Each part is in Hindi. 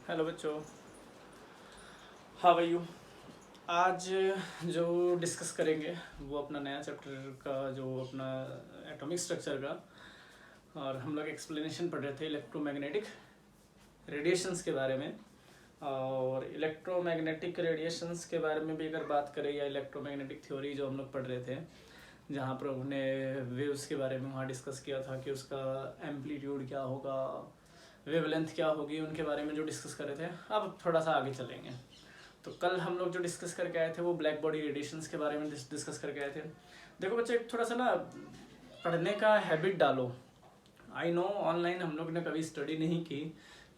हेलो बच्चों, हाउ आर यू। आज जो डिस्कस करेंगे वो अपना नया चैप्टर का, जो अपना एटॉमिक स्ट्रक्चर का, और हम लोग एक्सप्लेनेशन पढ़ रहे थे इलेक्ट्रोमैग्नेटिक रेडिएशंस के बारे में। और इलेक्ट्रोमैग्नेटिक रेडिएशंस के बारे में भी अगर बात करें, या इलेक्ट्रोमैग्नेटिक थ्योरी जो हम लोग पढ़ रहे थे, जहाँ पर उन्होंने वेव्स के बारे में वहाँ डिस्कस किया था कि उसका एम्पलीट्यूड क्या होगा, वेवलेंथ क्या होगी, उनके बारे में जो डिस्कस कर रहे थे। अब थोड़ा सा आगे चलेंगे। तो कल हम लोग जो डिस्कस करके आए थे वो ब्लैक बॉडी रेडिएशंस के बारे में डिस्कस करके आए थे। देखो बच्चे, थोड़ा सा ना पढ़ने का हैबिट डालो। आई नो ऑनलाइन हम लोग ने कभी स्टडी नहीं की,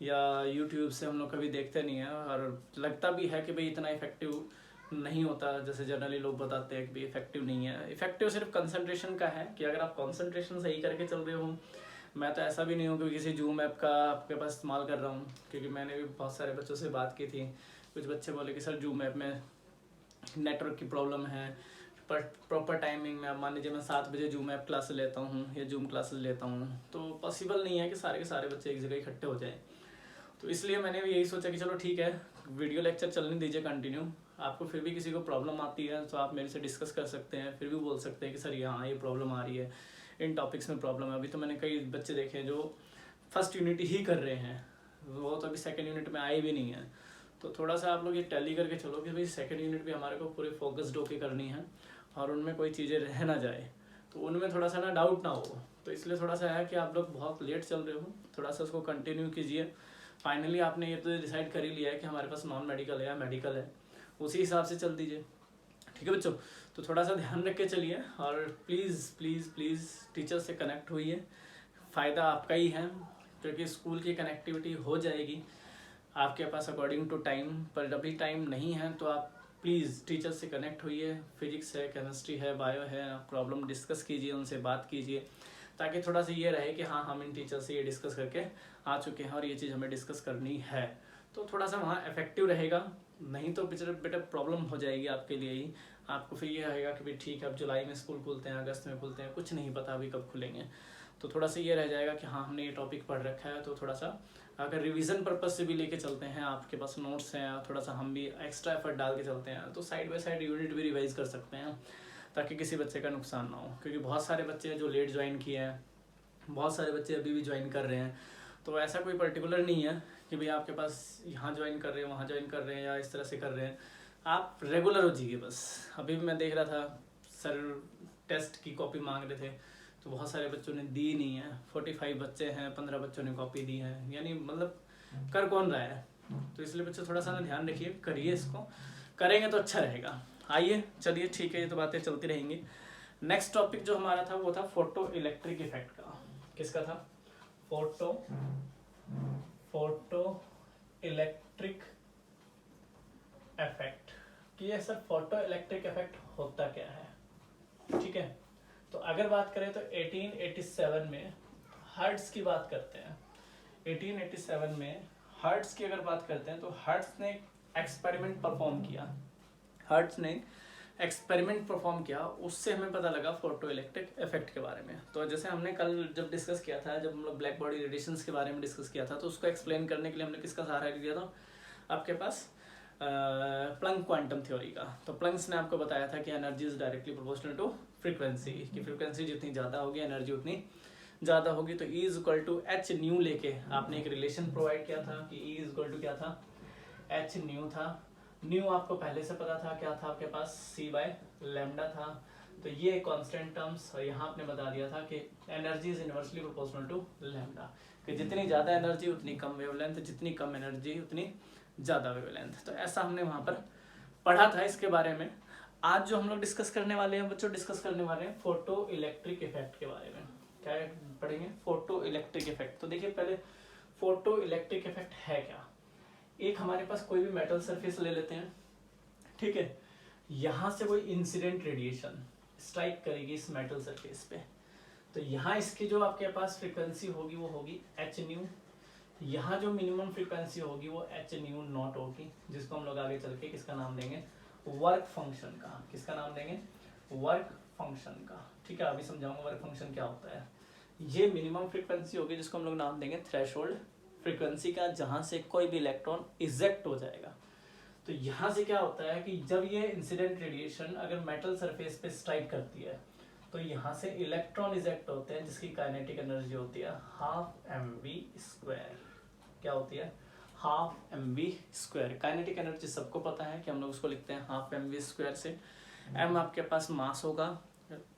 या यूट्यूब से हम लोग कभी देखते नहीं है, और लगता भी है कि भाई इतना इफेक्टिव नहीं होता, जैसे जनरली लोग बताते हैं कि भाई इफेक्टिव नहीं है। इफेक्टिव सिर्फ कंसंट्रेशन का है कि अगर आप कंसंट्रेशन सही करके चल रहे हो। मैं तो ऐसा भी नहीं हूँ कि किसी जूम ऐप का आपके पास इस्तेमाल कर रहा हूँ, क्योंकि मैंने भी बहुत सारे बच्चों से बात की थी। कुछ बच्चे बोले कि सर जूम ऐप में नेटवर्क की प्रॉब्लम है, पर प्रॉपर टाइमिंग में, मान लीजिए मैं 7 बजे जूम ऐप क्लास लेता हूँ या जूम क्लासेस लेता हूँ, तो पॉसिबल नहीं है कि सारे के सारे बच्चे एक जगह इकट्ठे हो जाए। तो इसलिए मैंने भी यही सोचा कि चलो ठीक है, वीडियो लेक्चर चलने दीजिए कंटिन्यू। आपको फिर भी किसी को प्रॉब्लम आती है तो आप मेरे से डिस्कस कर सकते हैं, फिर भी बोल सकते हैं कि सर यहाँ ये प्रॉब्लम आ रही है, इन टॉपिक्स में प्रॉब्लम है। अभी तो मैंने कई बच्चे देखे हैं जो फर्स्ट यूनिट ही कर रहे हैं, वो तो अभी सेकेंड यूनिट में आए भी नहीं है। तो थोड़ा सा आप लोग ये टैली करके चलो कि भाई सेकेंड यूनिट भी हमारे को पूरी फोकस्ड होकर करनी है, और उनमें कोई चीज़ें रह ना जाए, तो उनमें थोड़ा सा ना डाउट ना हो। तो इसलिए थोड़ा सा है कि आप लोग बहुत लेट चल रहे हो, थोड़ा सा उसको कंटिन्यू कीजिए। फाइनली आपने ये तो डिसाइड कर ही लिया है कि हमारे पास नॉन मेडिकल है या मेडिकल है, उसी हिसाब से चल दीजिए। ठीक है बच्चों, तो थोड़ा सा ध्यान रख के चलिए, और प्लीज़ प्लीज़ प्लीज़ टीचर से कनेक्ट होइए। फ़ायदा आपका ही है, क्योंकि स्कूल की कनेक्टिविटी हो जाएगी आपके पास अकॉर्डिंग टू टाइम, पर अभी टाइम नहीं है। तो आप प्लीज़ टीचर से कनेक्ट होइए। फिजिक्स है, केमिस्ट्री है, बायो है, प्रॉब्लम डिस्कस कीजिए, उनसे बात कीजिए, ताकि थोड़ा सा ये रहे कि हाँ, हम इन टीचर से ये डिस्कस करके आ चुके हैं और ये चीज़ हमें डिस्कस करनी है। तो थोड़ा सा वहाँ इफेक्टिव रहेगा। नहीं तो बेटा प्रॉब्लम हो जाएगी आपके लिए ही। आपको फिर ये रहेगा कि भाई ठीक है, अब जुलाई में स्कूल खुलते हैं, अगस्त में खुलते हैं, कुछ नहीं पता अभी कब खुलेंगे। तो थोड़ा सा ये रह जाएगा कि हाँ, हमने ये टॉपिक पढ़ रखा है। तो थोड़ा सा अगर रिवीजन पर्पज से भी लेके चलते हैं, आपके पास नोट्स हैं, थोड़ा सा हम भी एक्स्ट्रा एफर्ट डाल के चलते हैं, तो साइड बाय साइड यूनिट भी रिवाइज कर सकते हैं, ताकि किसी बच्चे का नुकसान ना हो। क्योंकि बहुत सारे बच्चे हैं जो लेट ज्वाइन किए हैं, बहुत सारे बच्चे अभी भी ज्वाइन कर रहे हैं। तो ऐसा कोई पर्टिकुलर नहीं है कि भाई आपके पास यहाँ ज्वाइन कर रहे हैं, वहाँ ज्वाइन कर रहे हैं, या इस तरह से कर रहे हैं। आप रेगुलर हो जाइए बस। अभी भी मैं देख रहा था, सर टेस्ट की कॉपी मांग रहे थे, तो बहुत सारे बच्चों ने दी नहीं है। 45 बच्चे हैं, 15 बच्चों ने कॉपी दी है, यानी मतलब कर कौन रहा है। तो इसलिए बच्चे थोड़ा सा ना ध्यान रखिए, करिए, इसको करेंगे तो अच्छा रहेगा। आइए चलिए ठीक है, ये तो बातें चलती रहेंगी। नेक्स्ट टॉपिक जो हमारा था वो था फोटो इलेक्ट्रिक इफेक्ट का। किसका था? Photo electric effect. कि ये सर फोटो इलेक्ट्रिक इफेक्ट होता क्या है। ठीक है, तो अगर बात करें तो 1887 में हर्ट्ज की बात करते हैं। 1887 में हर्ट्ज की अगर बात करते हैं, तो हर्ट्ज ने एक्सपेरिमेंट परफॉर्म किया। हर्ट्ज ने एक्सपेरिमेंट परफॉर्म किया, उससे हमें पता लगा फोटो इलेक्ट्रिक इफेक्ट के बारे में। तो जैसे हमने कल जब डिस्कस किया था, जब हम लोग ब्लैक बॉडी रेडिएशंस के बारे में डिस्कस किया था, तो उसको एक्सप्लेन करने के लिए हमने किसका सहारा लिया था? आपके पास प्लंक क्वांटम थ्योरी का। तो प्लंक्स ने आपको बताया था कि energy is directly proportional to frequency, की फ्रीक्वेंसी जितनी ज़्यादा होगी एनर्जी उतनी ज़्यादा होगी। तो E is equal to H nu लेके आपने एक रिलेशन प्रोवाइड किया था कि E इज इक्वल टू क्या था? एच न्यू था। न्यू आपको पहले से पता था, क्या था आपके पास? C बाय लैम्डा था। तो ये कांस्टेंट टर्म्स, और यहाँ आपने बता दिया था कि energy is inversely proportional to lambda, कि जितनी ज़्यादा एनर्जी उतनी कम वेवलेंथ, जितनी कम एनर्जी उतनी ज़्यादा वेवलेंथ। तो ऐसा हमने वहाँ पर पढ़ा था इसके बारे में। आज जो हम लोग डिस्कस करने वाले हैं बच्चों, डिस्कस करने वाले हैं फोटो इलेक्ट्रिक इफेक्ट के बारे में। क्या पढ़ेंगे? Photo electric effect. तो देखिए, पहले फोटो इलेक्ट्रिक इफेक्ट है क्या। एक हमारे पास कोई भी मेटल सरफेस ले लेते हैं, ठीक है, यहाँ से कोई इंसिडेंट रेडिएशन स्ट्राइक करेगी इस मेटल सरफेस पे, तो यहाँ इसकी जो आपके पास फ्रीक्वेंसी होगी वो होगी एच न्यू। यहाँ जो मिनिमम फ्रीक्वेंसी होगी वो एच न्यू नॉट होगी, जिसको हम लोग आगे चल के किसका नाम देंगे? वर्क फंक्शन का। किसका नाम देंगे? वर्क फंक्शन का। ठीक है, अभी समझाऊंगा वर्क फंक्शन क्या होता है। ये मिनिमम फ्रीक्वेंसी होगी, जिसको हम लोग नाम देंगे थ्रेशोल्ड फ्रीक्वेंसी का जहाँ से कोई भी इलेक्ट्रॉन इजेक्ट हो जाएगा। तो यहाँ से क्या होता है कि जब ये इंसिडेंट रेडिएशन अगर मेटल सरफेस पे स्ट्राइक करती है तो यहाँ से इलेक्ट्रॉन इजेक्ट होते हैं जिसकी काइनेटिक एनर्जी होती है ½mv²। क्या होती है? ½ mv²। काइनेटिक एनर्जी सबको पता है कि हम लोग उसको लिखते हैं ½ mv² से। m आपके पास मास होगा,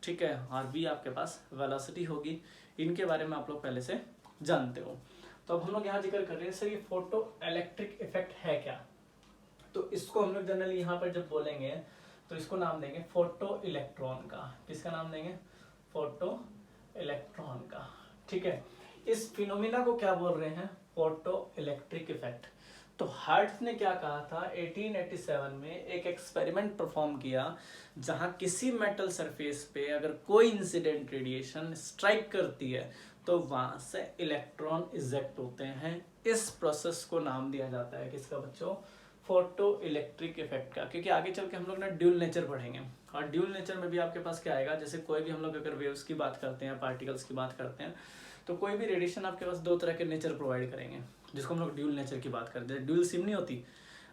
ठीक है, और v आपके पास वेलोसिटी होगी। इनके बारे में आप लोग पहले से जानते हो। तो अब हम लोग यहाँ जिक्र कर रहे हैं सर ये फोटो इलेक्ट्रिक इफेक्ट है क्या। तो इसको हम लोग जनरली यहाँ पर जब बोलेंगे तो इसको नाम देंगे फोटो इलेक्ट्रॉन का। किसका नाम देंगे? फोटो इलेक्ट्रॉन का, ठीक है। इस फिनोमिना को क्या बोल रहे हैं? Photo electric effect. तो हर्ट्ज ने क्या कहा था 1887 में एक एक्सपेरिमेंट परफॉर्म किया जहां किसी मेटल सरफेस पे अगर कोई इंसिडेंट रेडिएशन स्ट्राइक करती है तो वहां से इलेक्ट्रॉन इजेक्ट होते हैं। इस प्रोसेस को नाम दिया जाता है किसका बच्चों? फोटो इलेक्ट्रिक इफेक्ट का। क्योंकि आगे चल के हम लोग ना ड्यूल नेचर पढ़ेंगे और ड्यूल नेचर में भी आपके पास क्या आएगा, जैसे कोई भी हम लोग अगर वेव्स की बात करते हैं, पार्टिकल्स की बात करते हैं, तो कोई भी रेडिएशन आपके पास दो तरह के नेचर प्रोवाइड करेंगे जिसको हम लोग ड्यूल नेचर की बात करते हैं। ड्यूल सिम नहीं होती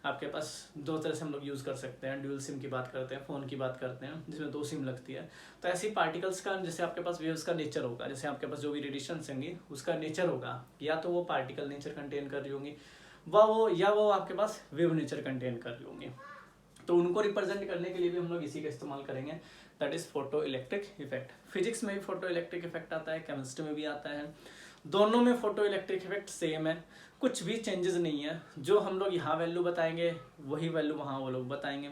आपके पास, दो तरह से हम लोग यूज़ कर सकते हैं। ड्यूल सिम की बात करते हैं, फ़ोन की बात करते हैं जिसमें 2 सिम लगती है। तो ऐसी पार्टिकल्स का जैसे आपके पास वेव्स का नेचर होगा, जैसे आपके पास जो भी रेडिएशन होंगी उसका नेचर होगा, या तो वो पार्टिकल नेचर कंटेन कर रही होंगी वो आपके पास वेव नेचर कंटेन कर रही होंगी। तो उनको रिप्रेजेंट करने के लिए भी हम लोग इसी का इस्तेमाल करेंगे, that is photo electric effect. Physics में भी फोटो इलेक्ट्रिक इफेक्ट आता है, केमिस्ट्री में भी आता है, दोनों में फोटो इलेक्ट्रिक इफेक्ट सेम है, कुछ भी चेंजेस नहीं है। जो हम लोग यहाँ वैल्यू बताएंगे वही वैल्यू वहाँ वो लोग बताएंगे,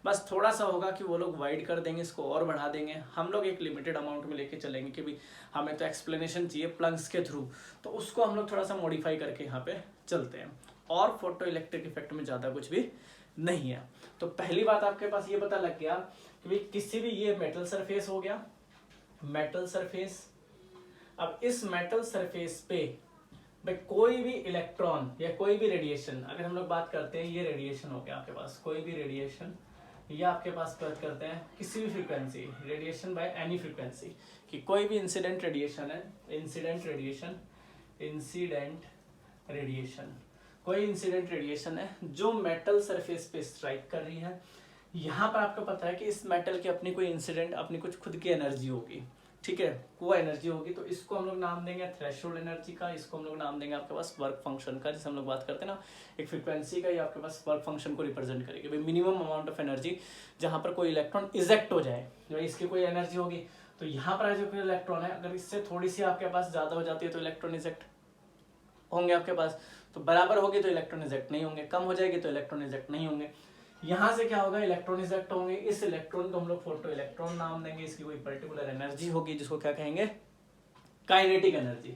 बस थोड़ा सा होगा कि वो लोग वाइड कर देंगे, इसको और बढ़ा देंगे। हम लोग एक लिमिटेड अमाउंट में लेके चलेंगे कि भाई हमें तो एक्सप्लेनेशन चाहिए प्लग्स के थ्रू, तो उसको हम लोग थोड़ा सा मॉडिफाई करके यहाँ पे चलते हैं। और फोटो इलेक्ट्रिक इफेक्ट में ज़्यादा कुछ भी नहीं है। तो पहली बात आपके पास ये पता लग गया कि भाई किसी भी, ये मेटल सरफेस हो गया, मेटल सरफेस। अब इस मेटल सरफेस पे भाई कोई भी इलेक्ट्रॉन या कोई भी रेडिएशन, अगर हम लोग बात करते हैं ये रेडिएशन हो गया आपके पास, कोई भी रेडिएशन, या आपके पास बात करते हैं किसी भी frequency, radiation by any frequency, कि कोई भी इंसिडेंट रेडिएशन है, इंसिडेंट रेडिएशन, कोई इंसिडेंट रेडिएशन है जो मेटल सरफेस पे स्ट्राइक कर रही है। यहाँ पर आपको पता है कि इस मेटल की अपनी कोई इंसिडेंट, अपनी कुछ खुद की एनर्जी होगी, ठीक है, वो एनर्जी होगी। तो इसको हम लोग नाम देंगे थ्रेशोल्ड एनर्जी का, इसको हम लोग नाम देंगे आपके पास वर्क फंक्शन का। जैसे हम लोग बात करते हैं ना एक फ्रीक्वेंसी का, ये आपके पास वर्क फंक्शन को रिप्रेजेंट करेगी, भाई मिनिमम अमाउंट ऑफ एनर्जी जहाँ पर कोई इलेक्ट्रॉन इजेक्ट हो जाए, भाई इसकी कोई एनर्जी होगी। तो यहाँ पर जो कोई इलेक्ट्रॉन है अगर इससे थोड़ी सी आपके पास ज़्यादा हो जाती है तो इलेक्ट्रॉन इजेक्ट होंगे आपके पास, तो बराबर होगी तो इलेक्ट्रॉन इजेक्ट नहीं होंगे, कम हो जाएगी तो इलेक्ट्रॉन इजेक्ट नहीं होंगे। यहाँ से क्या होगा, इलेक्ट्रॉन इजेक्ट होंगे। इस इलेक्ट्रॉन को हम लोग फोटो इलेक्ट्रॉन नाम देंगे, इसकी कोई पर्टिकुलर एनर्जी होगी जिसको क्या कहेंगे, काइनेटिक एनर्जी।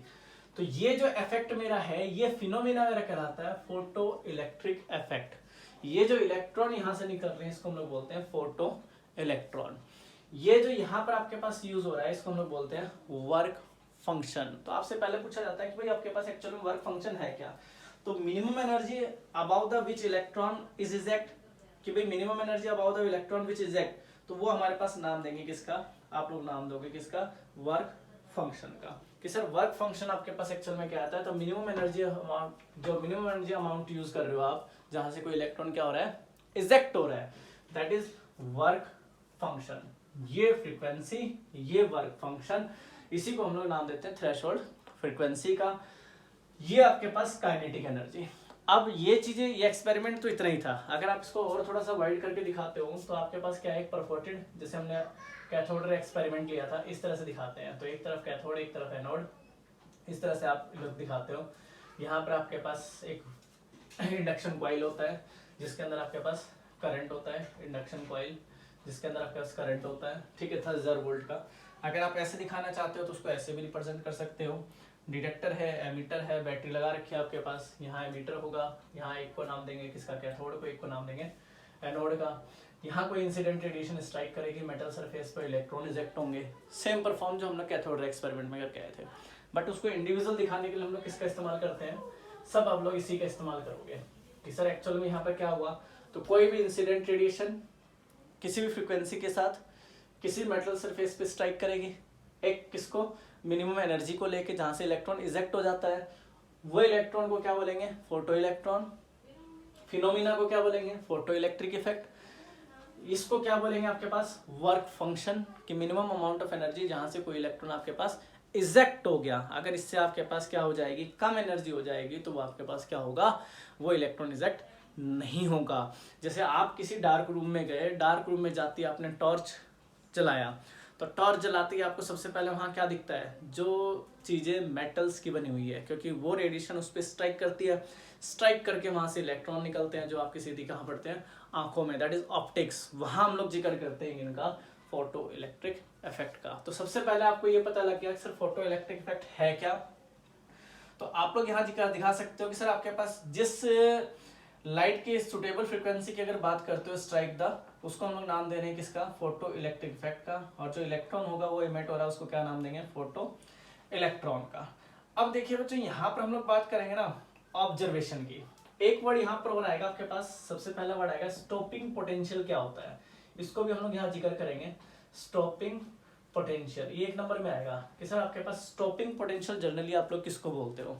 तो ये जो इफेक्ट मेरा है, ये फिनोमिना मेरा कहलाता है फोटो इलेक्ट्रिक इफेक्ट। ये जो इलेक्ट्रॉन यहाँ से निकल रहे हैं इसको हम लोग बोलते हैं फोटो इलेक्ट्रॉन। ये जो यहाँ पर आपके पास यूज हो रहा है इसको हम लोग बोलते हैं वर्क फंक्शन। तो आपसे पहले पूछा जाता है कि भाई आपके पास एक्चुअली वर्क फंक्शन है क्या। तो minimum energy about the which electron is eject, कि भाई minimum energy about the electron which eject, तो वो हमारे पास नाम देंगे किसका, आप लोग नाम दोगे किसका, वर्क फंक्शन का। कि सर वर्क फंक्शन आपके पास एक्चुअल में क्या आता है, तो मिनिमम एनर्जी अमाउंट, जो मिनिमम एनर्जी अमाउंट यूज कर रहे हो आप, जहां से कोई इलेक्ट्रॉन क्या हो रहा है, इजेक्ट हो रहा है, दैट इज वर्क फंक्शन। ये फ्रीक्वेंसी, ये वर्क फंक्शन, इसी को हम लोग नाम देते हैं थ्रेशोल्ड फ्रीक्वेंसी का। ये आपके पास काइनेटिक एनर्जी। अब ये चीजें, ये एक्सपेरिमेंट तो इतना ही था। अगर आप इसको और थोड़ा सा वाइड करके दिखाते हो तो आपके पास क्या है, एक परफोर्टेड, जैसे हमने कैथोड रे एक्सपेरिमेंट लिया था, इस तरह से दिखाते हैं। तो एक तरफ कैथोड, एक तरफ एनोड, इस तरह से आप लोग दिखाते हो। यहाँ पर आपके पास एक इंडक्शन कॉइल होता है जिसके अंदर आपके पास करंट होता है, इंडक्शन कॉइल जिसके अंदर आपके पास करंट होता है, ठीक है, 1000 वोल्ट का। अगर आप ऐसे दिखाना चाहते हो तो उसको ऐसे भी रिप्रेजेंट कर सकते हो। डिटेक्टर है, एमीटर है, बैटरी लगा रखी है आपके पास, यहाँ एमीटर होगा, यहाँ एक को नाम देंगे किसका, कैथोड को, एक को नाम देंगे एनोड का। यहाँ कोई इंसिडेंट रेडिएशन स्ट्राइक करेगी मेटल सरफेस पर, इलेक्ट्रॉन इजेक्ट होंगे। सेम परफॉर्म जो हम लोग कैथोड रे एक्सपेरिमेंट में करके आए थे, बट उसको इंडिविजुअल दिखाने के लिए हम लोग किसका इस्तेमाल करते हैं, सब आप लोग इसी का इस्तेमाल करोगे कि सर एक्चुअल में यहाँ पर क्या हुआ। तो कोई भी इंसिडेंट रेडिएशन किसी भी फ्रीक्वेंसी के साथ किसी मेटल सरफेस पे स्ट्राइक करेगी, एक किसको, मिनिमम एनर्जी को लेके, जहाँ से इलेक्ट्रॉन इजेक्ट हो जाता है, वो इलेक्ट्रॉन को क्या बोलेंगे, फोटो इलेक्ट्रॉन। फिनोमिना को क्या बोलेंगे, फोटो इलेक्ट्रिक इफेक्ट। इसको क्या बोलेंगे आपके पास, वर्क फंक्शन, कि मिनिमम अमाउंट ऑफ एनर्जी जहां से कोई इलेक्ट्रॉन आपके पास इजेक्ट हो गया, अगर इससे आपके पास क्या हो जाएगी, कम एनर्जी हो जाएगी, तो वो आपके पास क्या होगा, वो इलेक्ट्रॉन इजेक्ट नहीं होगा। जैसे आप किसी डार्क रूम में गए, डार्क रूम में जाती आपने टॉर्च जलाया, तो टॉर्च जलाते ही आपको सबसे पहले वहां क्या दिखता है, जो चीजें मेटल्स की बनी हुई है, क्योंकि वो रेडिएशन उस पर स्ट्राइक करती है, स्ट्राइक करके वहां से इलेक्ट्रॉन निकलते हैं जो आपकी सीधी कहाँ पड़ते हैं, आंखों में, दैट इज ऑप्टिक्स। वहां हम लोग जिक्र करते हैं इनका फोटो इलेक्ट्रिक इफेक्ट का। तो सबसे पहले आपको ये पता लग गया कि सर फोटो इलेक्ट्रिक इफेक्ट है क्या। तो आप लोग यहाँ दिखा सकते हो कि सर आपके पास जिस लाइट की सुटेबल फ्रीक्वेंसी की अगर बात करते हो, स्ट्राइक द, उसको हम लोग नाम दे रहे हैं किसका, फोटो इलेक्ट्रिक इफेक्ट का। और जो इलेक्ट्रॉन होगा वो इमिट हो रहा है, उसको क्या नाम देंगे, फोटो इलेक्ट्रॉन का। अब देखिए बच्चों, यहाँ पर हम लोग बात करेंगे ना ऑब्जर्वेशन की। एक वर्ड यहाँ पर और आएगा आपके पास, सबसे पहला वर्ड आएगा स्टॉपिंग पोटेंशियल। क्या होता है, इसको भी हम लोग यहाँ जिक्र करेंगे, स्टॉपिंग पोटेंशियल। ये एक नंबर में आएगा कि सर आपके पास स्टॉपिंग पोटेंशियल जनरली आप लोग किसको बोलते हो।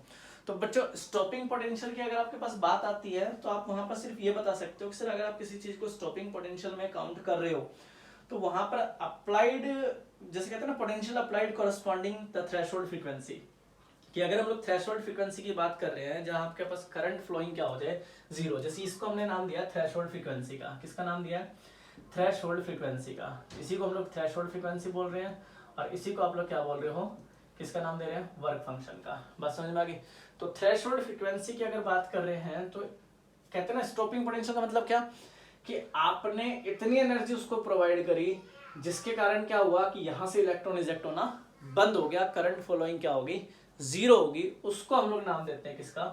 तो बच्चों स्टॉपिंग पोटेंशियल की अगर आपके पास बात आती है, तो आप वहां पर सिर्फ ये बता सकते हो कि सर अगर आप किसी चीज को स्टॉपिंग पोटेंशियल में काउंट कर रहे हो, तो वहां पर अप्लाइड, जैसे कहते हैं ना, potential applied corresponding the threshold frequency, कि अगर हम लोग थ्रेशोल्ड फ्रीक्वेंसी की बात कर रहे हैं जहां आपके पास करंट फ्लोइंग क्या हो जाए, जीरो, जैसे इसको हमने नाम दिया थ्रेशोल्ड फ्रीक्वेंसी का। किसका नाम दिया है, थ्रेशोल्ड फ्रीक्वेंसी का। इसी को हम लोग थ्रेशोल्ड फ्रीक्वेंसी बोल रहे हैं, और इसी को आप लोग क्या बोल रहे हो, किसका नाम दे रहे हैं, वर्क फंक्शन का। बात समझ में आ गई। तो थ्रेशोल्ड फ्रीक्वेंसी की अगर बात कर रहे हैं, तो कहते हैं ना स्टॉपिंग पोटेंशियल का मतलब क्या, कि आपने इतनी एनर्जी उसको प्रोवाइड करी जिसके कारण क्या हुआ कि यहां से इलेक्ट्रॉन इजेक्ट होना बंद हो गया, करंट फ्लोइंग क्या होगी, जीरो होगी। उसको हम लोग नाम देते हैं किसका,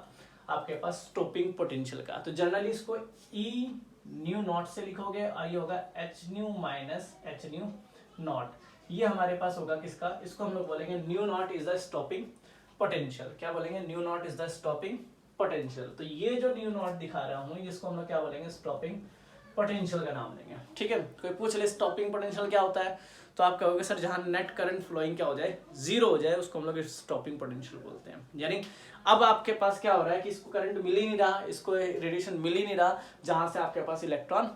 आपके पास स्टॉपिंग पोटेंशियल का। तो जनरली इसको ई न्यू नॉट से लिखोगे, और ये होगा H nu minus H nu not. ये हमारे पास होगा किसका, इसको हम लोग बोलेंगे new not is the stopping potential. क्या बोलेंगे, new not is the stopping potential. तो ये जो न्यू नॉट दिखा रहा हूं, इसको हम लोग क्या बोलेंगे, स्टॉपिंग पोटेंशियल का नाम देंगे। ठीक है, कोई पूछ ले स्टॉपिंग पोटेंशियल क्या होता है, तो आप कहोगे सर जहां नेट करंट फ्लोइंग क्या हो जाए, जीरो हो जाए, उसको हम लोग स्टॉपिंग पोटेंशियल बोलते हैं। यानी अब आपके पास क्या हो रहा है कि इसको करंट मिल ही नहीं रहा, इसको रेडिएशन मिल ही नहीं रहा, जहां से आपके पास इलेक्ट्रॉन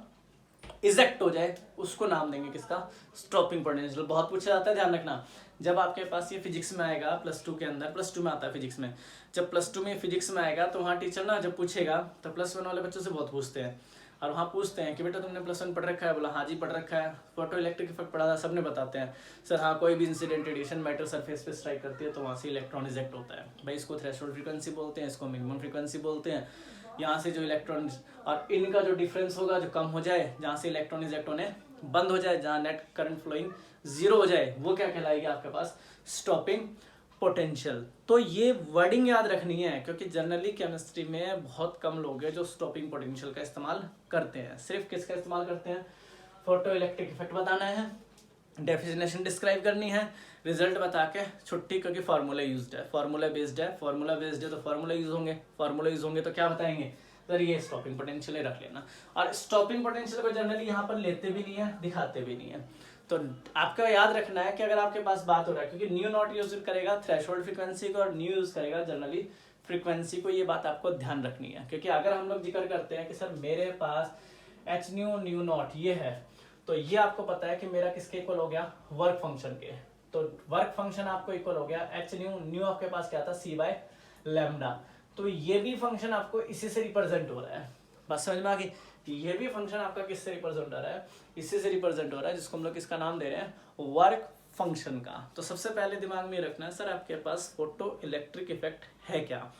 इजेक्ट हो जाए, उसको नाम देंगे किसका, स्टॉपिंग पोटेंशियल। बहुत पूछा जाता है, ध्यान रखना। जब आपके पास ये फिजिक्स में आएगा, प्लस 2 के अंदर, प्लस 2 में आता है फिजिक्स में, जब प्लस 2 में फिजिक्स में आएगा, तो वहाँ टीचर ना जब पूछेगा, तो प्लस 1 वाले बच्चों से बहुत पूछते हैं, और वहाँ पूछते हैं कि बेटा तुमने प्लस 1 पढ़ रखा है, बोला हाँ जी पढ़ रखा है, फोटो इलेक्ट्रिक इफेक्ट पढ़ा था, सबने बताते हैं सर हाँ, कोई भी इंसिडेंट रेडिएशन मैटर सरफेस पे स्ट्राइक करती है तो वहाँ से इलेक्ट्रॉन इजेक्ट होता है। भाई इसको थ्रेशोल्ड फ्रीक्वेंसी बोलते हैं, इसको मिनिमम फ्रीक्वेंसी बोलते हैं। यहाँ से जो इलेक्ट्रॉन और इनका जो डिफरेंस होगा, जो कम हो जाए, जहाँ से इलेक्ट्रॉन इजेक्ट होने बंद हो जाए, जहाँ नेट करंट फ्लोइंग जीरो हो जाए, वो क्या कहलाएगी आपके पास, स्टॉपिंग पोटेंशियल। तो ये वर्डिंग याद रखनी है, क्योंकि जनरली केमिस्ट्री में बहुत कम लोग हैं जो स्टॉपिंग पोटेंशियल का इस्तेमाल करते हैं। सिर्फ किसका इस्तेमाल करते हैं, फोटो इलेक्ट्रिक इफेक्ट बताना है, डेफिनेशन डिस्क्राइब करनी है, रिजल्ट बता के छुट्टी, क्योंकि फार्मूला यूज्ड है, फार्मूला बेस्ड है, फार्मूला बेस्ड है तो फार्मूला यूज होंगे, फार्मूला यूज होंगे तो क्या बताएंगे, सर ये स्टॉपिंग पोटेंशियल रख लेना। और स्टॉपिंग पोटेंशियल को जनरली यहाँ पर लेते भी नहीं है, दिखाते भी नहीं है। तो आपका याद रखना है कि अगर आपके पास बात हो रहा है, क्योंकि न्यू नॉट यूज करेगा थ्रेशोल्ड फ्रीक्वेंसी को, और न्यू यूज करेगा जनरली फ्रीक्वेंसी को, ये बात आपको ध्यान रखनी है। क्योंकि अगर हम लोग जिक्र करते हैं कि सर मेरे पास एच न्यू न्यू नॉट ये है, तो ये आपको पता है कि मेरा किसके इक्वल हो गया, वर्क फंक्शन के। तो वर्क फंक्शन आपको इक्वल हो गया एच न्यू, न्यू आपके पास क्या था, सी बाय लैम्डा। तो ये भी फंक्शन आपको इसी से रिप्रेजेंट हो रहा है। बस समझ में आ गई, ये भी फंक्शन आपका किससे रिप्रेजेंट हो रहा है, इसी से रिप्रेजेंट हो रहा है, जिसको हम लोग किसका नाम दे रहे हैं, वर्क फंक्शन का। तो सबसे पहले दिमाग में रखना है सर आपके पास फोटो इलेक्ट्रिक इफेक्ट है क्या।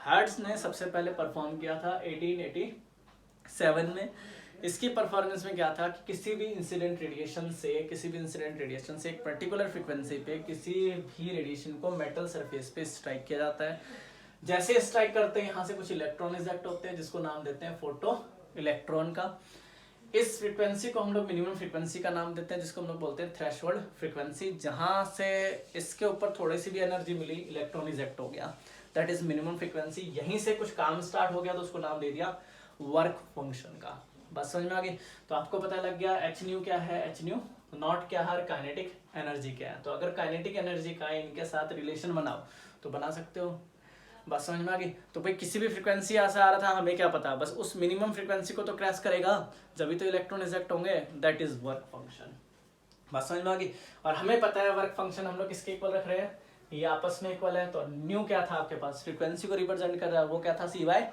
हर्ट्ज ने सबसे पहले परफॉर्म किया था 1887 में। इसकी परफॉर्मेंस में क्या था कि किसी भी इंसिडेंट रेडिएशन से एक पर्टिकुलर फ्रीक्वेंसी पे किसी भी रेडिएशन को मेटल सरफेस पे स्ट्राइक किया जाता है। जैसे स्ट्राइक करते हैं, यहाँ से कुछ इलेक्ट्रॉन इजेक्ट होते हैं, जिसको नाम देते हैं फोटो इलेक्ट्रॉन का। इस फ्रीक्वेंसी को हम लोग मिनिमम फ्रीक्वेंसी का नाम देते हैं, जिसको हम लोग बोलते हैं थ्रेशोल्ड फ्रीक्वेंसी। जहां से इसके ऊपर थोड़ी सी भी एनर्जी मिली, इलेक्ट्रॉन इजेक्ट हो गया, दैट इज मिनिमम फ्रीक्वेंसी। यहीं से कुछ काम स्टार्ट हो गया तो उसको नाम दे दिया वर्क फंक्शन का। बस समझ में आ गई। तो आपको पता लग गया एच न्यू क्या है, एच न्यू नॉट क्या है, काइनेटिक एनर्जी क्या है। तो अगर काइनेटिक एनर्जी का इनके साथ रिलेशन बनाओ तो बना सकते हो। बात समझ में आ गई। तो भाई किसी भी फ्रीक्वेंसी ऐसा आ रहा था, हमें क्या पता, बस उस मिनिमम फ्रीक्वेंसी को तो क्रैश करेगा, जब तो इलेक्ट्रॉन इजेक्ट होंगे। That is work function. बात समझ में आ गई। और हमें पता है वर्क फंक्शन हम लोग किसके इक्वल रख रहे हैं, ये आपस में इक्वल है। तो न्यू क्या था आपके पास, फ्रीक्वेंसी को रिप्रेजेंट कर रहा है, वो क्या था, सी बाय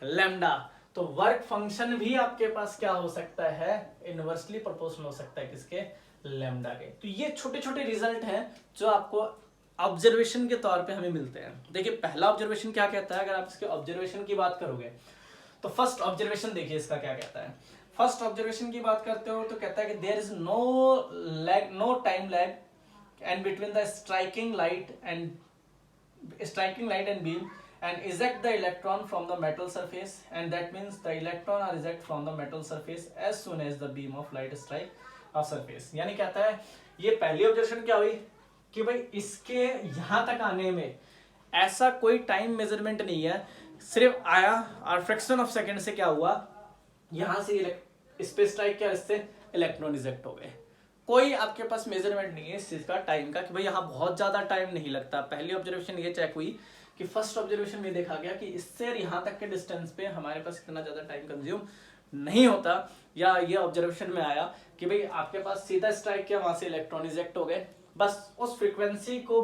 लैम्डा। तो वर्क फंक्शन भी आपके पास क्या हो सकता है, इनवर्सली प्रोपोर्शनल हो सकता है किसके, लैम्डा के। तो ये छोटे छोटे रिजल्ट हैं जो आपको ऑब्जर्वेशन के तौर पे हमें मिलते हैं। देखिए पहला ऑब्जर्वेशन क्या कहता है, अगर आप इसके ऑब्जर्वेशन की बात करोगे तो फर्स्ट ऑब्जर्वेशन देखिए इसका क्या कहता है। फर्स्ट ऑब्जर्वेशन की बात करते हो तो कहता है कि there is no time lag and between the striking light and beam and eject the electron from the metal surface, and that means the electron are eject from the metal surface as soon as the beam of light strike a surface। यानी कहता है ये पहली ऑब्जर्वेशन क्या हुई कि भाई इसके यहां तक आने में ऐसा कोई टाइम मेजरमेंट नहीं है, सिर्फ आया और फ्रैक्शन ऑफ सेकंड से क्या हुआ, यहां से इस पे स्ट्राइक किया, इससे इलेक्ट्रॉन इजेक्ट हो गए। कोई आपके पास मेजरमेंट नहीं है इस चीज का टाइम का कि भाई यहाँ बहुत ज्यादा टाइम नहीं लगता। पहली ऑब्जर्वेशन ये चेक हुई कि फर्स्ट ऑब्जर्वेशन में देखा गया कि इससे यहाँ तक के डिस्टेंस पे हमारे पास इतना ज्यादा टाइम कंज्यूम नहीं होता, या ये ऑब्जर्वेशन में आया कि भाई आपके पास सीधा स्ट्राइक किया, वहां से इलेक्ट्रॉन इजेक्ट हो गए। बस उस फ्रीक्वेंसी को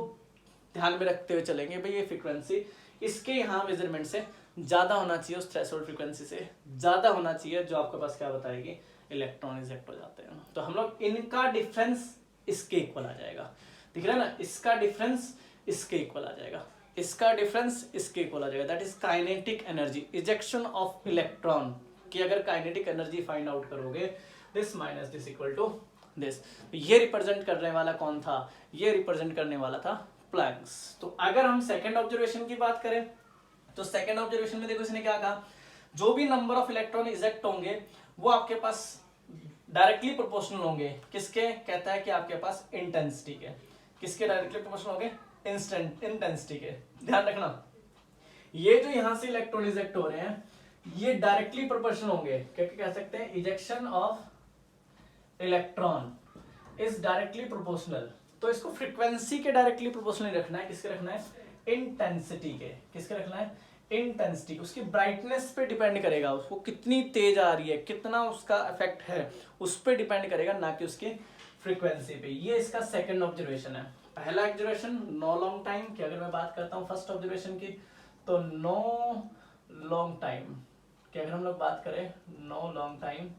ध्यान में रखते हुए चलेंगे, भाई ये फ्रीक्वेंसी इसके यहाँ मेजरमेंट से ज्यादा होना चाहिए, उस थ्रेशोल्ड फ्रीक्वेंसी से ज्यादा होना चाहिए, जो आपके पास क्या बताएगी, इलेक्ट्रॉन इजेक्ट हो जाते हैं। तो हम लोग इनका डिफरेंस इसके इक्वल आ जाएगा, दिख रहा है ना, इसका डिफरेंस इसके इक्वल आ जाएगा, इसका डिफरेंस इसके इक्वल आ जाएगा। That is kinetic energy, ejection of electron की अगर काइनेटिक एनर्जी फाइंड आउट करोगे, this minus this equal to this. ये रिप्रेजेंट करने वाला कौन था, ये रिप्रेजेंट करने वाला था प्लैंक्स। तो अगर हम सेकेंड ऑब्जर्वेशन की बात करें तो सेकेंड ऑब्जर्वेशन में देखो इसने क्या कहा, जो भी नंबर ऑफ इलेक्ट्रॉन इजेक्ट होंगे वो आपके पास डायरेक्टली प्रोपोर्शनल होंगे किसके, कहता है कि आपके पास इंटेंसिटी के, किसके डायरेक्टली प्रोपोर्शनल होंगे, इंटेंसिटी के। ध्यान रखना ये जो यहां से इलेक्ट्रॉन इजेक्ट हो रहे हैं ये डायरेक्टली प्रोपोर्शनल होंगे, क्योंकि कह सकते हैं ejection of electron is directly proportional. तो इसको फ्रीक्वेंसी के डायरेक्टली प्रोपोर्शनल रखना है, किसके रखना है, इंटेंसिटी के, किसके रखना है, इंटेंसिटी। उसकी ब्राइटनेस पे डिपेंड करेगा, उसको कितनी तेज आ रही है, कितना उसका इफेक्ट है, उस पर डिपेंड करेगा, ना कि उसकी फ्रीक्वेंसी पे। ये इसका सेकंड ऑब्जर्वेशन है। पहला ऑब्जर्वेशन नो लॉन्ग टाइम की अगर मैं बात करता हूँ फर्स्ट ऑब्जर्वेशन की, तो नो लॉन्ग टाइम की अगर हम लोग बात करें, नो लॉन्ग टाइम,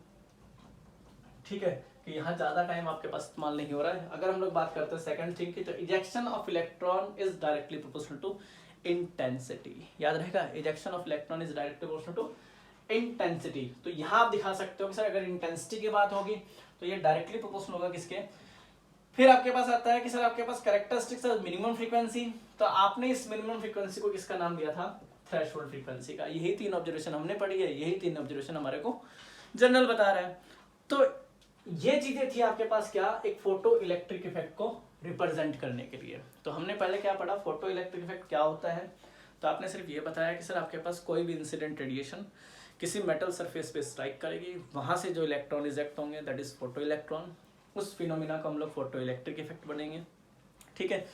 ठीक है, कि यहाँ ज्यादा टाइम आपके पास इस्तेमाल नहीं हो रहा है। अगर हम लोग बात करते हैं सेकंड थिंग की, तो ejection of electron is directly proportional to intensity. याद रहेगा, ejection of electron is directly proportional to intensity. तो यहाँ आप दिखा सकते हो कि सर अगर इंटेंसिटी की बात होगी तो ये डायरेक्टली प्रोपोर्शनल होगा किसके। फिर आपके पास आता है कि सर आपके पास कैरेक्टरिस्टिक्स है मिनिमम फ्रीक्वेंसी, तो आपने इस मिनिमम फ्रीक्वेंसी को किसका नाम दिया था, थ्रेशोल्ड फ्रीक्वेंसी का। यही तीन ऑब्जर्वेशन हमने पढ़ी है, यही तीन ऑब्जर्वेशन हमारे को जनरल बता रहा है। तो ये चीजें थी आपके पास क्या, एक फोटो इलेक्ट्रिक इफेक्ट को रिप्रेजेंट करने के लिए। तो हमने पहले क्या पढ़ा, फोटो इलेक्ट्रिक इफेक्ट क्या होता है। तो आपने सिर्फ ये बताया कि सर आपके पास कोई भी इंसिडेंट रेडिएशन किसी मेटल सरफेस पे स्ट्राइक करेगी, वहां से जो इलेक्ट्रॉन इजेक्ट होंगे दैट इज फोटो इलेक्ट्रॉन। उस फिनोमिना को हम लोग फोटो इलेक्ट्रिक इफेक्ट बनेंगे, ठीक है।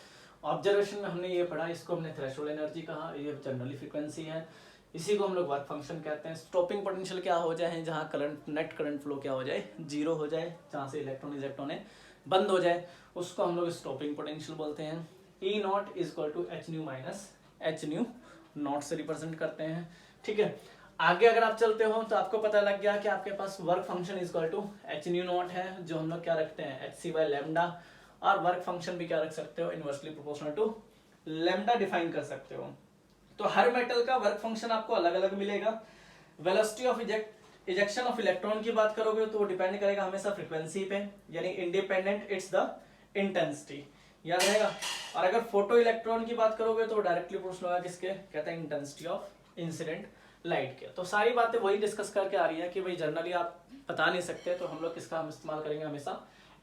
ऑब्जर्वेशन में हमने ये पढ़ा, इसको हमने थ्रेशोल्ड एनर्जी कहा, ये जनरली फ्रीक्वेंसी है, इसी को हम लोग वर्क फंक्शन कहते हैं। स्टॉपिंग पोटेंशियल क्या हो जाए, जहाँ करंट नेट करंट फ्लो क्या हो जाए, जीरो हो जाए, जहाँ से इलेक्ट्रॉन इजेक्ट होने बंद हो जाए, उसको हम लोग स्टॉपिंग पोटेंशियल बोलते हैं। E naught is equal to H nu minus H nu naught से रिप्रेजेंट करते हैं, ठीक है। आगे अगर आप चलते हो तो आपको पता लग गया कि आपके पास work function is equal to H nu naught है, जो हम लोग क्या रखते हैं, एच सी बाय लैम्डा, और वर्क फंक्शन भी क्या रख सकते हो, inversely proportional to lambda define कर सकते हो। तो हर मेटल का वर्क फंक्शन आपको अलग अलग मिलेगा। Velocity of ejection of electron की बात करोगे तो वो डिपेंड करेगा हमेशा फ्रीक्वेंसी पे, यानी इंडिपेंडेंट इट्स द इंटेंसिटी, याद रहेगा। और अगर फोटो इलेक्ट्रॉन की बात करोगे तो डायरेक्टली प्रोपोर्शनल होगा किसके, कहते हैं इंटेंसिटी ऑफ इंसिडेंट लाइट के। तो सारी बातें वही डिस्कस करके आ रही है कि भाई जनरली आप बता नहीं सकते, तो हम लोग किसका हम इस्तेमाल करेंगे हमेशा,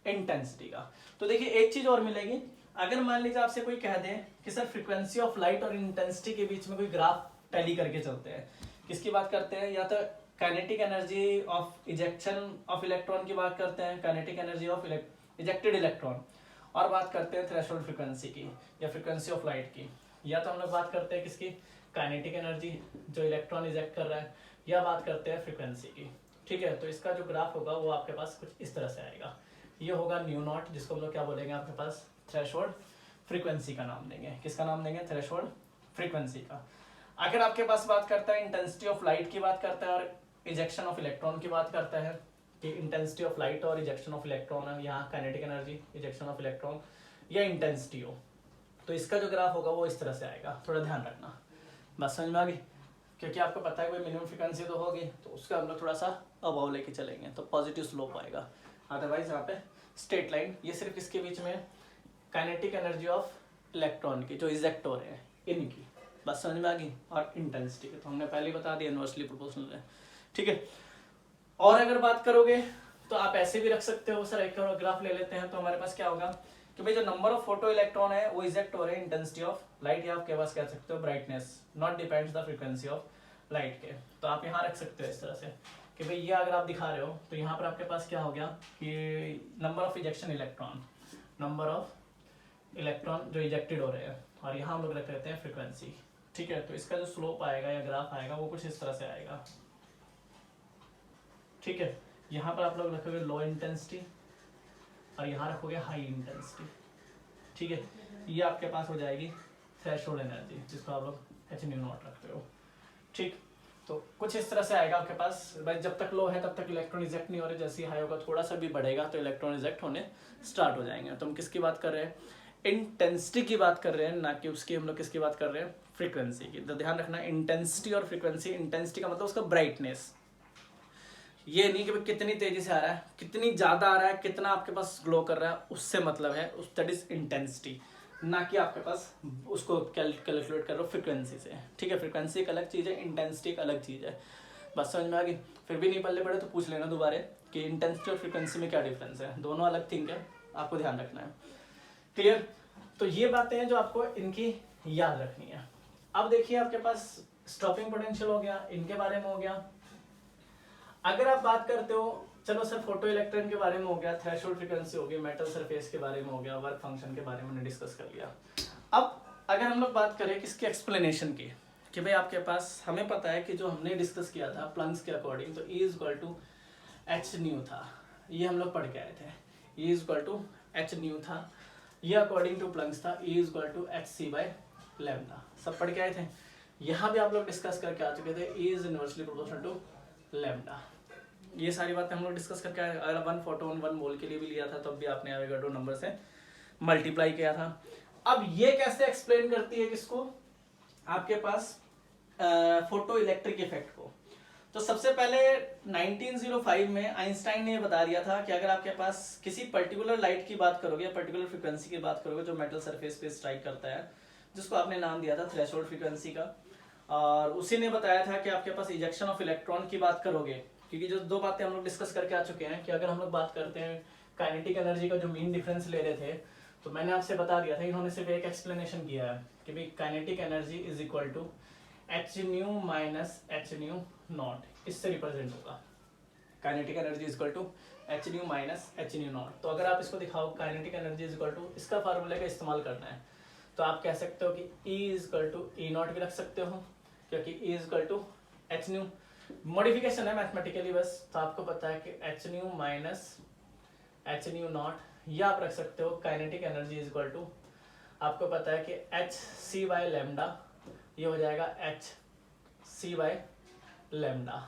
इंटेंसिटी का। तो देखिए एक चीज और मिलेगी, अगर मान लीजिए आपसे कोई कह दे कि सर फ्रीक्वेंसी ऑफ लाइट और इंटेंसिटी के बीच में कोई ग्राफ टैली करके चलते हैं, किसकी बात करते हैं, या तो kinetic energy of ejection of electron की बात करते हैं, kinetic energy of ejected electron, और बात करते हैं थ्रेशोल्ड फ्रीक्वेंसी की या फ्रीक्वेंसी ऑफ लाइट की, या तो हम लोग बात करते हैं किसकी, काइनेटिक एनर्जी जो इलेक्ट्रॉन इजेक्ट कर रहा है, या बात करते हैं फ्रीक्वेंसी की। ठीक है, तो इसका जो ग्राफ होगा वो आपके पास कुछ इस तरह से आएगा। ये होगा न्यू नॉट, जिसको हम लोग क्या बोलेंगे आपके पास, थ्रेशोल्ड फ्रीक्वेंसी का नाम देंगे। किसका नाम देंगे, थ्रेशोल्ड फ्रीक्वेंसी का। अगर आपके पास बात करता है इंटेंसिटी ऑफ लाइट की बात करता है और इजेक्शन ऑफ इलेक्ट्रॉन की बात करता है कि इंटेंसिटी ऑफ लाइट और इजेक्शन ऑफ इलेक्ट्रॉन है, यहाँ kinetic energy, ejection of electron या इंटेंसिटी हो, तो इसका जो ग्राफ होगा वो इस तरह से आएगा। थोड़ा ध्यान रखना, बात समझ में आ गई? क्योंकि आपको पता है कोई मिनिमम फ्रीक्वेंसी तो होगी, तो उसका हम लोग थोड़ा सा अबाव लेके चलेंगे तो पॉजिटिव स्लोप आएगा। अदरवाइज यहाँ पे स्ट्रेट लाइन, ये सिर्फ इसके बीच में काइनेटिक एनर्जी ऑफ इलेक्ट्रॉन की जो इजेक्ट हो रहे हैं इनकी, बस समझ में आ गई। और इंटेंसिटी तो हमने पहले ही बता दिया, इनवर्सली प्रोपोर्शनल है। ठीक है, और अगर बात करोगे तो आप ऐसे भी रख सकते हो। सर एक और ग्राफ ले लेते हैं, तो हमारे पास क्या होगा कि भाई जो नंबर ऑफ फोटो इलेक्ट्रॉन है वो इजेक्ट हो रहे हैं इंटेंसिटी ऑफ लाइट, या आपके पास कह सकते हो brightness, not depends the frequency of light के। तो आप यहाँ रख सकते हो इस तरह से कि भाई ये अगर आप दिखा रहे हो तो यहाँ पर आपके पास क्या हो गया कि number of ejection electron, number of electron जो इजेक्टेड हो रहे हैं, और यहाँ हम लोग रख लेते हैं फ्रीक्वेंसी। ठीक है, तो इसका जो स्लोप आएगा या ग्राफ आएगा वो कुछ इस तरह से आएगा। ठीक है, यहाँ पर आप लोग रखोगे लो इंटेंसिटी और यहाँ रखोगे हाई इंटेंसिटी। ठीक है, ये आपके पास हो जाएगी थ्रेशोल्ड एनर्जी, जिसको आप लोग h न्यू नॉट रखते हो। ठीक, तो कुछ इस तरह से आएगा आपके पास। भाई जब तक लो है तब तक इलेक्ट्रॉन इजेक्ट नहीं हो रहे, जैसे ही हाई होगा थोड़ा सा भी बढ़ेगा तो इलेक्ट्रॉन इजेक्ट होने स्टार्ट हो जाएंगे। तो हम किसकी बात कर रहे हैं, इंटेंसिटी की बात कर रहे हैं, ना कि उसकी हम लोग किसकी बात कर रहे हैं, फ्रीक्वेंसी की। तो ध्यान रखना इंटेंसिटी और फ्रीक्वेंसी, इंटेंसिटी का मतलब उसका ब्राइटनेस, ये नहीं कि भाई कितनी तेजी से आ रहा है, कितनी ज्यादा आ रहा है, कितना आपके पास ग्लो कर रहा है, उससे मतलब है उस दैट इज इंटेंसिटी, ना कि आपके पास उसको कैलकुलेट कर रहे हो फ्रीक्वेंसी से। ठीक है, फ्रीक्वेंसी एक अलग चीज़ है, इंटेंसिटी एक अलग चीज़ है। बस समझ में आ गई? फिर भी नहीं पल्ले पड़े तो पूछ लेना दोबारा कि इंटेंसिटी और फ्रीक्वेंसी में क्या डिफरेंस है, दोनों अलग थिंग है, आपको ध्यान रखना है। क्लियर? तो ये बातें हैं जो आपको इनकी याद रखनी है। अब देखिए आपके पास स्टॉपिंग पोटेंशियल हो गया, इनके बारे में हो गया। अगर आप बात करते हो, चलो सर फोटो इलेक्ट्रॉन के बारे में हो गया, थ्रेशोल्ड फ्रीक्वेंसी हो गई, मेटल सरफेस के बारे में हो गया, वर्क फंक्शन के बारे में हमने डिस्कस कर लिया। अब अगर हम लोग बात करें किसके एक्सप्लेनेशन की, कि भाई आपके पास हमें पता है कि जो हमने डिस्कस किया था प्लंक्स के अकॉर्डिंग, तो E is equal to H nu था, ये हम लोग पढ़ के आए थे। E is equal to H nu था, ये अकॉर्डिंग टू प्लंक्स था। E is equal to h C by lambda, सब पढ़ के आए थे। यहाँ भी आप लोग डिस्कस करके आ चुके थे, E is inversely proportional to lambda. ये सारी बातें हम लोग डिस्कस करके आए। अगर 1 फोटोन 1 मोल के लिए भी लिया था तब भी आपने एवोगाड्रो नंबर से मल्टीप्लाई किया था। अब ये कैसे एक्सप्लेन करती है किसको, आपके पास फोटो इलेक्ट्रिक इफेक्ट को। तो सबसे पहले 1905 में आइंस्टाइन ने बता दिया था कि अगर आपके पास किसी पर्टिकुलर लाइट की बात करोगे या पर्टिकुलर फ्रीक्वेंसी की बात करोगे जो मेटल सरफेस पे स्ट्राइक करता है, जिसको आपने नाम दिया था थ्रेशोल्ड फ्रीक्वेंसी का, और उसी ने बताया था कि आपके पास इजेक्शन ऑफ इलेक्ट्रॉन की बात करोगे, क्योंकि जो दो बातें हम लोग डिस्कस करके आ चुके हैं कि अगर हम लोग बात करते हैं काइनेटिक एनर्जी का जो मीन डिफरेंस ले रहे थे, तो मैंने आपसे बता दिया था, इन्होंने सिर्फ एक एक्सप्लेनेशन किया है कि भाई kinetic energy is equal to H nu minus H nu not, इससे रिप्रेजेंट होगा। Kinetic energy is equal to H nu minus H nu not. तो अगर आप इसको दिखाओ kinetic energy is equal to, इसका फार्मूले का इस्तेमाल करना है, तो आप कह सकते हो कि E is equal to E not भी रख सकते हो, क्योंकि E is equal to H nu, modification है मैथमेटिकली बस। तो आपको पता है कि h nu minus H nu not, या आप रख सकते हो kinetic energy is equal to, आपको पता है कि एच सी बाय लैम्डा, ये हो जाएगा एच सी बाय लैम्डा।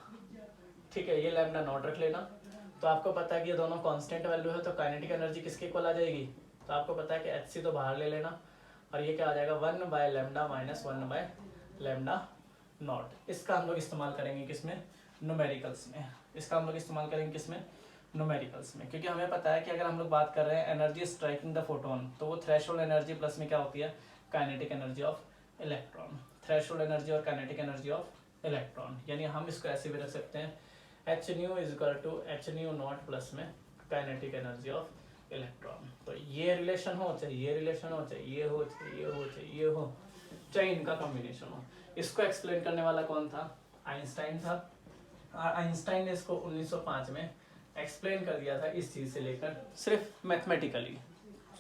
ठीक है, ये लैम्डा नॉट रख लेना। तो आपको पता है कि ये दोनों कांस्टेंट वैल्यू है, तो काइनेटिक एनर्जी किसके इक्वल आ जाएगी, तो आपको पता है कि एच सी तो बाहर ले लेना, और ये क्या आ जाएगा 1 by lambda minus 1 by lambda naught. इसका हम लोग इस्तेमाल करेंगे किसमें, न्यूमेरिकल्स में। इसका हम लोग इस्तेमाल करेंगे किसमें, न्यूमेरिकल्स में, क्योंकि हमें पता है कि अगर हम लोग बात कर रहे हैं एनर्जी स्ट्राइकिंग द फोटोन, तो वो थ्रेशोल्ड एनर्जी प्लस में क्या होती है, kinetic energy of electron. Threshold energy और काइनेटिक एनर्जी ऑफ इलेक्ट्रॉन, यानी हम इसको ऐसे भी रख सकते हैं, h nu is equal to H nu not plus में काइनेटिक एनर्जी ऑफ इलेक्ट्रॉन। तो ये रिलेशन हो चाहे ये रिलेशन हो, चाहे ये हो चाहे ये हो चाहे ये हो, चाहे इनका कॉम्बिनेशन हो, इसको एक्सप्लेन करने वाला कौन था, आइंस्टाइन था। आइंस्टाइन ने इसको 1905 में एक्सप्लेन कर दिया था इस चीज से लेकर, सिर्फ मैथमेटिकली,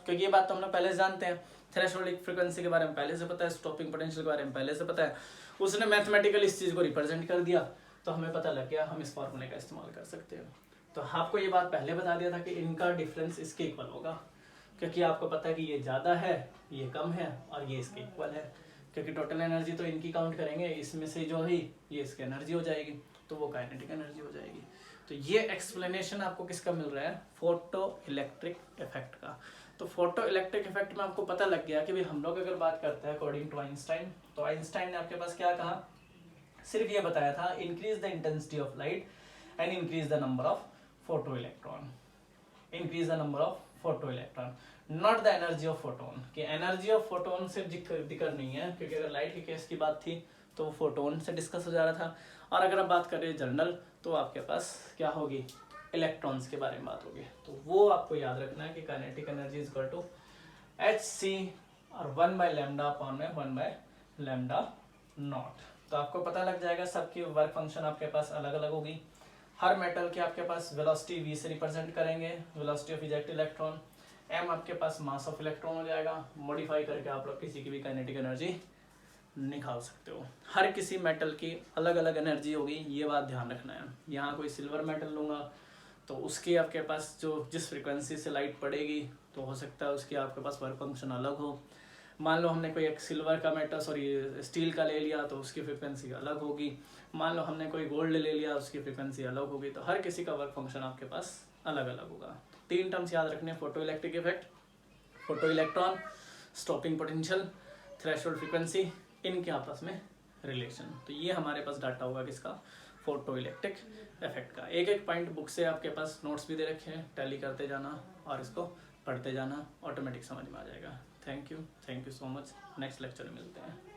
क्योंकि ये बात तो हम लोग पहले से जानते हैं, थ्रेशोल्ड फ्रीक्वेंसी के बारे में पहले से पता है, स्टॉपिंग पोटेंशियल के बारे में पहले से पता है, उसने मैथमेटिकल इस चीज़ को रिप्रेजेंट कर दिया, तो हमें पता लग गया हम इस फॉर्मूले का इस्तेमाल कर सकते हैं। तो आपको ये बात पहले बता दिया था कि इनका डिफरेंस इसके इक्वल होगा, क्योंकि आपको पता है कि ये ज़्यादा है, ये कम है और ये इसके इक्वल है, क्योंकि टोटल एनर्जी तो इनकी काउंट करेंगे, इसमें से जो ही ये इसकी एनर्जी हो जाएगी, तो वो काइनेटिक एनर्जी हो जाएगी। तो ये एक्सप्लेनेशन आपको किसका मिल रहा है, फोटो इलेक्ट्रिक इफेक्ट का। तो फोटो इलेक्ट्रिक इफेक्ट में आपको पता लग गया कि भाई हम लोग अगर बात करते हैं अकॉर्डिंग टू आइंस्टाइन, तो आइंस्टाइन ने आपके पास क्या कहा, सिर्फ ये बताया था increase the intensity of light and increase the number of photo electron, increase the number of photo electron, not the energy of photon. कि एनर्जी ऑफ फोटोन से दिक्कत नहीं है, क्योंकि अगर लाइट के केस की बात थी तो वो फोटोन से डिस्कस हो जा रहा था, और अगर आप बात करें जनरल तो आपके पास क्या होगी, इलेक्ट्रॉन्स के बारे में बात होगी। तो वो आपको याद रखना है कि kinetic energy is equal to hc और 1/λ/1/λ0। तो आपको पता लग जाएगा सबकी वर्क फंक्शन आपके पास अलग अलग होगी। हर मेटल के आपके पास वेलोसिटी v से रिप्रेजेंट करेंगे, velocity of eject electron, m आपके पास मास ऑफ इलेक्ट्रॉन हो जाएगा, मॉडिफाई करके आप लोग किसी की भी काइनेटिक एनर्जी निकाल सकते हो। हर किसी मेटल की अलग अलग एनर्जी होगी, ये बात ध्यान रखना है। यहाँ कोई सिल्वर मेटल लूँगा तो उसकी आपके पास जो जिस फ्रिक्वेंसी से लाइट पड़ेगी, तो हो सकता है उसकी आपके पास वर्क फंक्शन अलग हो। मान लो हमने कोई एक सिल्वर का मेटल स्टील का ले लिया तो उसकी फ्रिक्वेंसी अलग होगी। मान लो हमने कोई गोल्ड ले लिया, उसकी फ्रिक्वेंसी अलग होगी। तो हर किसी का वर्क फंक्शन आपके पास अलग अलग होगा। 3 टर्म्स याद रखने, photo electric effect, photo electron, stopping potential, threshold frequency, इनके आपस में रिलेशन। तो ये हमारे पास डाटा होगा किसका, फोटो इलेक्ट्रिक इफेक्ट का। एक एक पॉइंट बुक से आपके पास नोट्स भी दे रखे हैं, टैली करते जाना और इसको पढ़ते जाना, ऑटोमेटिक समझ में आ जाएगा। Thank you so much. Next lecture में मिलते हैं।